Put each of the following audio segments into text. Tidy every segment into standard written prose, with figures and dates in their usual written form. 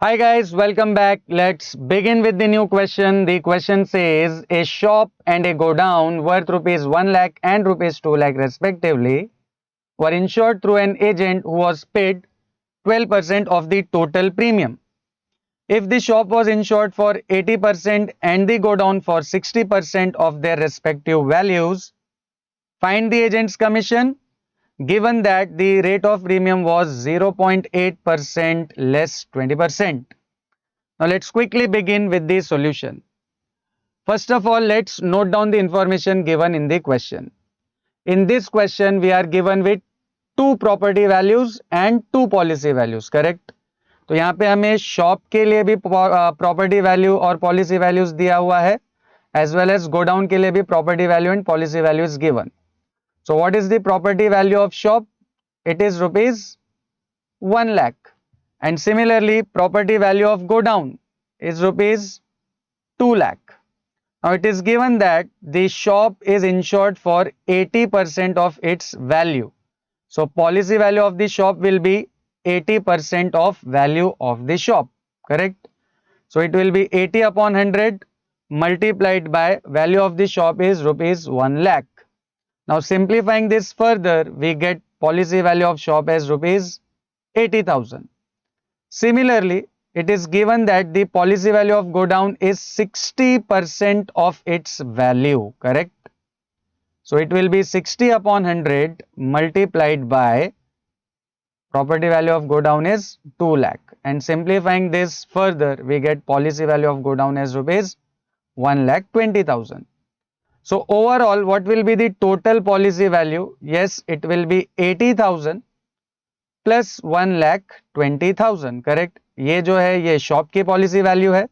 Hi guys, welcome back. Let's begin with the new question. The question says a shop and a godown worth rupees 1 lakh and rupees 2 lakh respectively were insured through an agent who was paid 12% of the total premium. If the shop was insured for 80% and the godown for 60% of their respective values, find the agent's commission given that the rate of premium was 0.8% less 20%. Now let's quickly begin with the solution. First of all, let's note down the information given in the question. In this question, we are given with two property values and two policy values, correct? तो यहाँ पे हमें shop के लिए भी property value और policy values दिया हुआ है, एज वेल एज गोडाउन के लिए भी property value and policy value is given. So what is the property value of shop? It is rupees 1 lakh. And similarly, property value of godown is rupees 2 lakh. Now it is given that the shop is insured for 80% of its value. So policy value of the shop will be 80% of value of the shop, correct? So it will be 80 upon 100 multiplied by value of the shop is rupees 1 lakh. Now simplifying this further, we get policy value of shop as rupees 80,000. Similarly, it is given that the policy value of godown is 60% of its value, correct? So it will be 60 upon 100 multiplied by property value of godown is 2 lakh. And simplifying this further, we get policy value of godown as rupees 1 lakh 20,000. So overall, what will be the total policy value? Yes, it will be 80,000 plus 1,20,000, correct. ये जो है ये shop की policy value है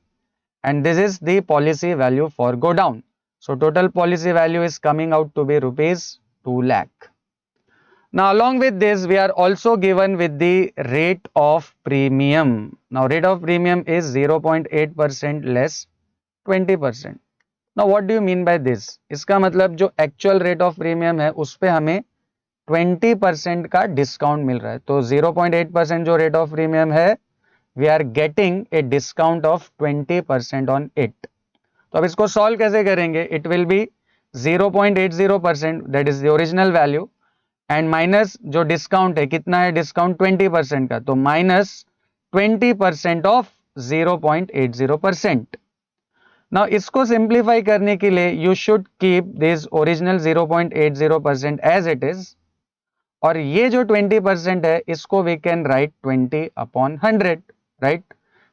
and this is the policy value for godown. So total policy value is coming out to be rupees 2 lakh. Now along with this we are also given with the rate of premium. Now rate of premium is 0.8% less 20%. Now what do you mean by this? इसका मतलब जो actual rate of premium है उस पे हमें 20% का discount मिल रहा है. तो 0.8% जो रेट ऑफ प्रीमियम है we are getting a discount of 20% on it. तो अब इसको सॉल्व कैसे करेंगे? It will be 0.80%, that is the original value, and minus जो डिस्काउंट है, कितना है डिस्काउंट? 20% का, तो माइनस 20% ऑफ 0.80%. नाउ इसको सिंप्लीफाई करने के लिए you should keep this original 0.80% as it is, और ये जो 20% है इसको we can write 20 upon 100, right?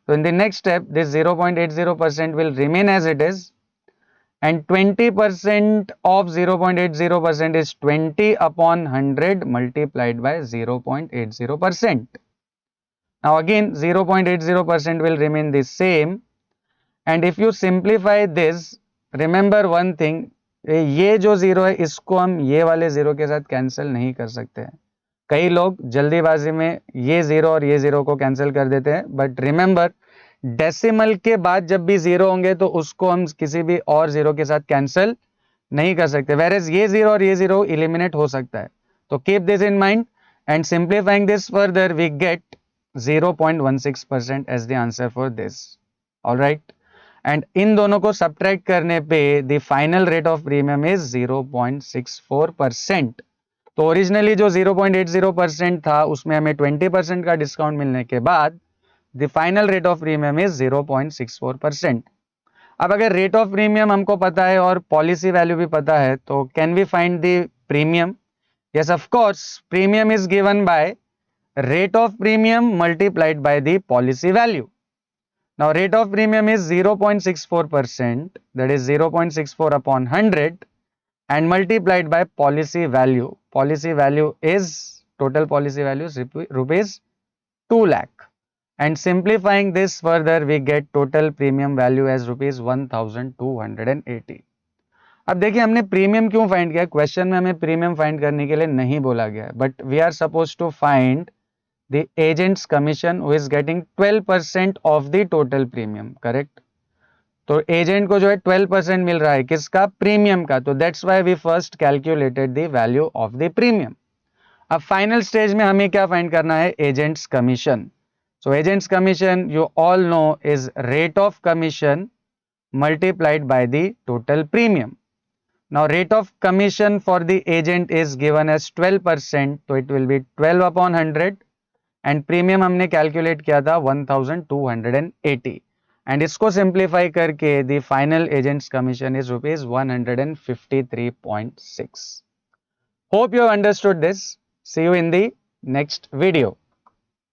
So in the next step this 0.80% will remain as it is, and 20% of 0.80% is 20 upon 100 multiplied by 0.80%. Now again 0.80% will remain the same, and if you simplify this, remember one thing, ये जो zero है इसको हम ये वाले zero के साथ cancel नहीं कर सकते हैं. कई लोग जल्दीबाजी में ये जीरो और ये जीरो को कैंसिल कर देते हैं, बट रिमेंबर डेसिमल के बाद जब भी जीरो होंगे तो उसको हम किसी भी और जीरो के साथ कैंसिल नहीं कर सकते, वेयर ये जीरो और ये जीरो इलिमिनेट हो सकता है. तो keep this in mind, and simplifying this further we get 0.16% as the answer for this. Alright, and इन दोनों को सब्ट्रैक्ट करने पे the final rate of premium is 0.64%. तो ओरिजिनली जो 0.80% था उसमें हमें 20% का डिस्काउंट मिलने के बाद the final rate of premium is 0.64%. अब अगर रेट ऑफ प्रीमियम हमको पता है और पॉलिसी वैल्यू भी पता है तो can we find the premium? Yes of course, premium is given by rate of premium multiplied by the policy value. Now rate of premium is 0.64%, that is 0.64 upon 100, and multiplied by policy value. Policy value is, total policy value is rupees 2 lakh, and simplifying this further we get total premium value as rupees 1280. अब देखिए हमने premium क्यों find किया. Question में हमें premium find करने के लिए नहीं बोला गया है, but we are suppose to find the agent's commission who is getting 12% of the total premium, correct? तो एजेंट को जो है 12% मिल रहा है किसका? प्रीमियम का. तो that's why we first calculated the value of the premium. अब फाइनल स्टेज में हमें क्या फाइंड करना है? Agent's commission. So agent's commission, you all know, is rate of commission multiplied by the total premium. Now rate of commission for the agent is given as 12%, so it will be 12 upon 100 and premium हमने calculate किया था 1280 and इसको simplify करके the final agent's commission is rupees 153.6. Hope you have understood this. See you in the next video.